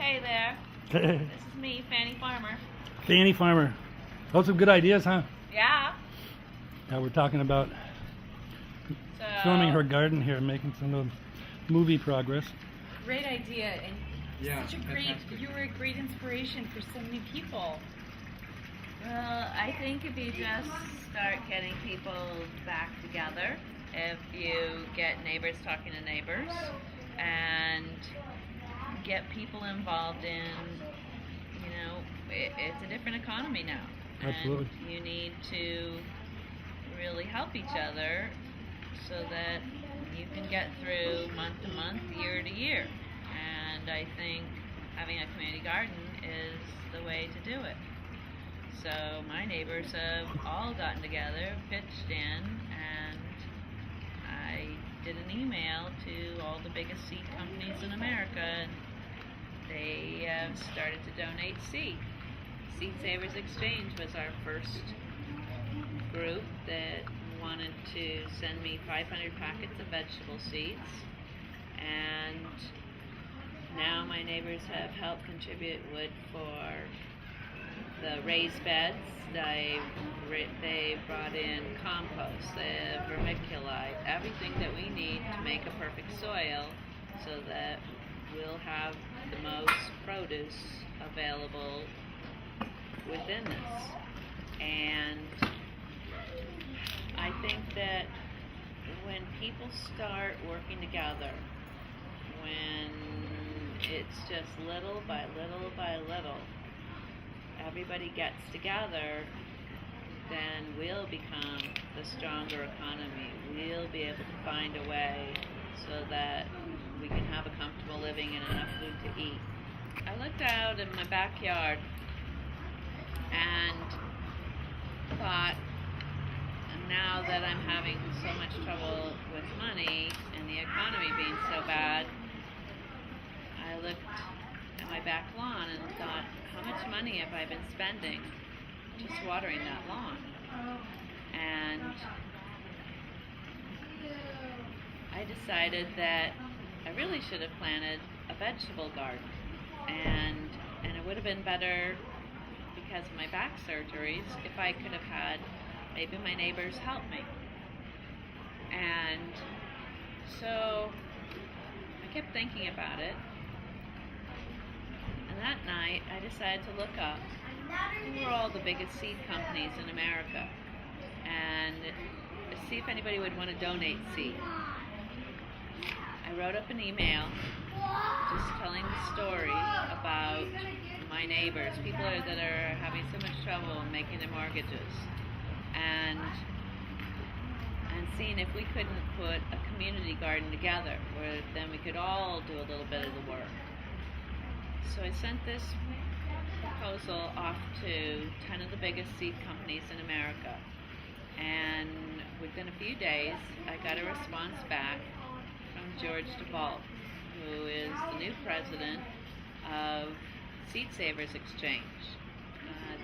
Hey there, this is me, Fanny Farmer. Fanny Farmer. Those some good ideas, huh? Yeah. Now we're talking about So, filming her garden here, making some little movie progress. Great idea, and Yeah, you were a great inspiration for so many people. Well, I think if you just start getting people back together, if you get neighbors talking to neighbors, and get people involved in, it's a different economy now. Absolutely. And you need to really help each other so that you can get through month to month, year to year. And I think having a community garden is the way to do it. So my neighbors have all gotten together, pitched in, and I did an email to all the biggest seed companies in America, and they have started to donate seed. Seed Savers Exchange was our first group that wanted to send me 500 packets of vegetable seeds, and now my neighbors have helped contribute wood for the raised beds. They brought in compost, the vermiculite, everything that we need to make a perfect soil so that we'll have the most produce available within this. And I think that when people start working together, when it's just little by little by little, everybody gets together, then we'll become the stronger economy. We'll be able to find a way so that we can have a comfortable living and enough food to eat. I looked out in my backyard and thought, now that I'm having so much trouble with money and the economy being so bad, I looked at my back lawn and thought, how much money have I been spending just watering that lawn? And I decided that I really should have planted a vegetable garden, and it would have been better because of my back surgeries if I could have had maybe my neighbors help me. And so I kept thinking about it. And that night, I decided to look up who were all the biggest seed companies in America and see if anybody would want to donate seed. I wrote up an email just telling the story about my neighbors, people that are having so much trouble making their mortgages, and seeing if we couldn't put a community garden together where then we could all do a little bit of the work. So I sent this proposal off to 10 of the biggest seed companies in America, and within a few days I got a response back from George DeVault, who is the new president of Seed Savers Exchange.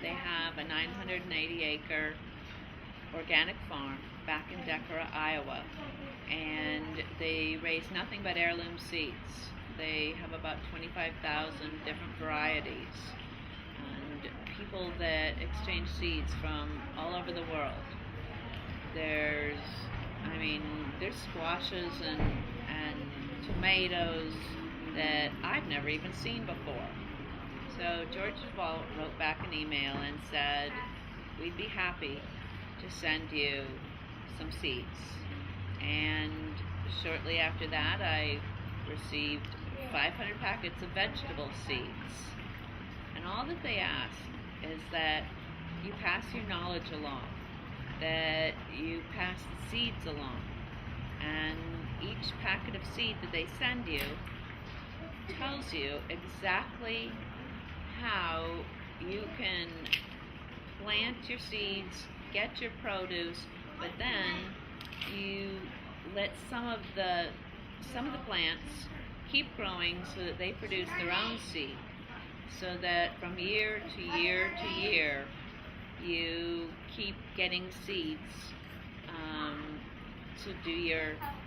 They have a 980-acre organic farm back in Decorah, Iowa, and they raise nothing but heirloom seeds. They have about 25,000 different varieties, and people that exchange seeds from all over the world. There's squashes and tomatoes that I've never even seen before. So George DeVault wrote back an email and said, we'd be happy to send you some seeds. And shortly after that, I received 500 packets of vegetable seeds. And all that they ask is that you pass your knowledge along, that you pass the seeds along. And each packet of seed that they send you tells you exactly how you can plant your seeds, get your produce, but then you let some of the plants keep growing so that they produce their own seed, so that from year to year to year you keep getting seeds to do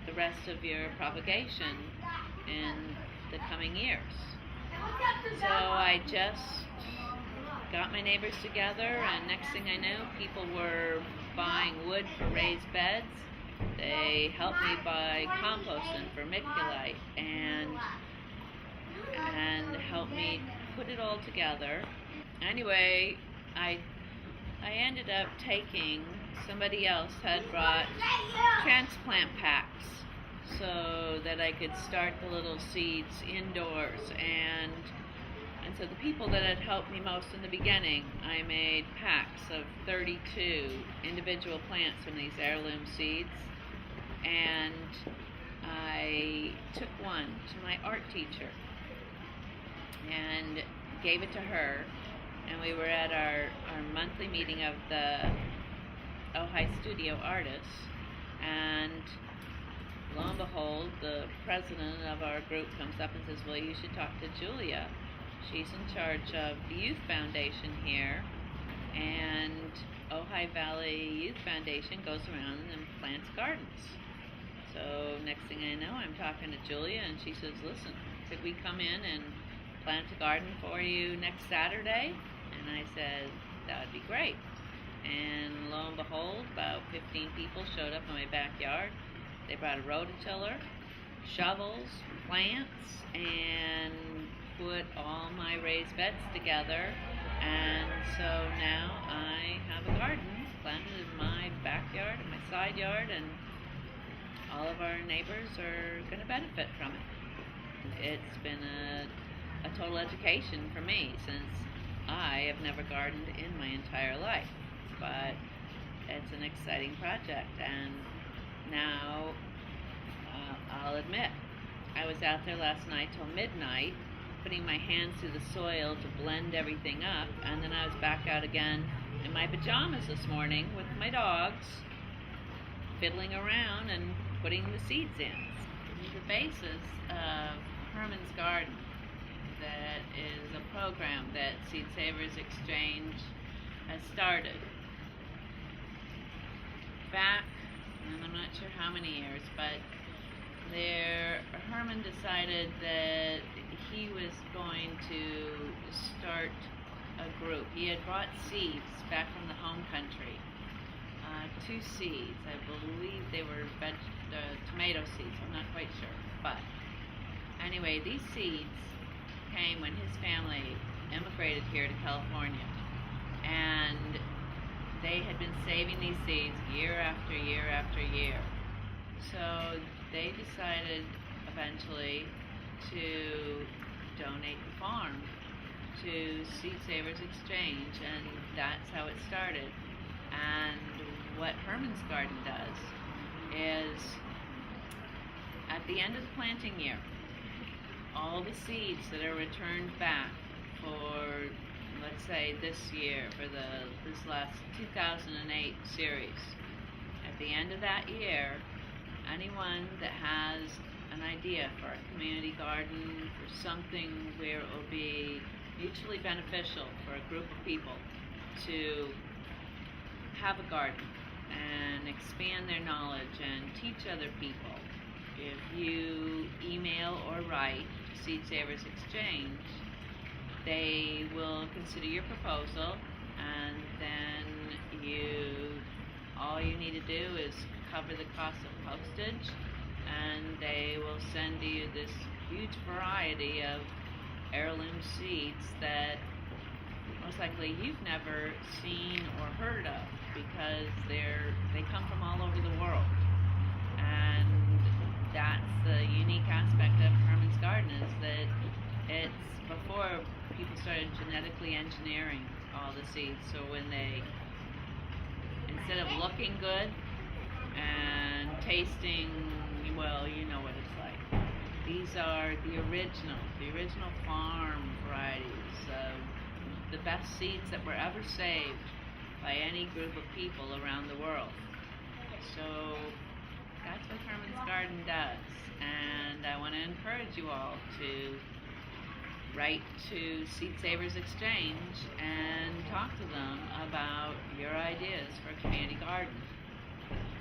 the rest of your propagation in the coming years. So I just got my neighbors together, and next thing I knew, people were buying wood for raised beds. They helped me buy compost and vermiculite, and helped me put it all together. Anyway, I ended up taking, somebody else had brought transplant packs so that I could start the little seeds indoors, and so the people that had helped me most in the beginning, I made packs of 32 individual plants from these heirloom seeds, and I took one to my art teacher and gave it to her, and we were at our monthly meeting of the Ojai Studio Artists, and lo and behold, the president of our group comes up and says, well, you should talk to Julia. She's in charge of the Youth Foundation here, and Ojai Valley Youth Foundation goes around and plants gardens. So next thing I know, I'm talking to Julia, and she says, listen, could we come in and plant a garden for you next Saturday? And I said, that would be great. And lo and behold, about 15 people showed up in my backyard. They brought a rototiller, shovels, plants, and put all my raised beds together. And so now I have a garden planted in my backyard and my side yard, and all of our neighbors are going to benefit from it. It's been a total education for me, since I have never gardened in my entire life. But it's an exciting project, and now I'll admit, I was out there last night till midnight putting my hands through the soil to blend everything up, and then I was back out again in my pajamas this morning with my dogs, fiddling around and putting the seeds in. The basis of Herman's Garden, that is a program that Seed Savers Exchange has started back, and I'm not sure how many years, but Herman decided that he was going to start a group. He had brought seeds back from the home country, 2 seeds. I believe they were tomato seeds. I'm not quite sure, but anyway, these seeds came when his family immigrated here to California, and they had been saving these seeds year after year after year. So they decided eventually to donate the farm to Seed Savers Exchange, and that's how it started. And what Herman's Garden does is, at the end of the planting year, all the seeds that are returned back for, let's say this year, for this last 2008 series, at the end of that year, anyone that has an idea for a community garden, for something where it will be mutually beneficial for a group of people to have a garden and expand their knowledge and teach other people, if you email or write Seed Savers Exchange, they will consider your proposal, and then all you need to do is cover the cost of postage, and they will send you this huge variety of heirloom seeds that most likely you've never seen or heard of, because they come from all over the world. And that's the unique aspect of Herman's Garden, is that it's before people started genetically engineering all the seeds. So when they, instead of looking good and tasting, well, you know what it's like, these are the original farm varieties of the best seeds that were ever saved by any group of people around the world. So that's what Herman's Garden does, and I want to encourage you all to write to Seed Savers Exchange and talk to them about your ideas for a community garden.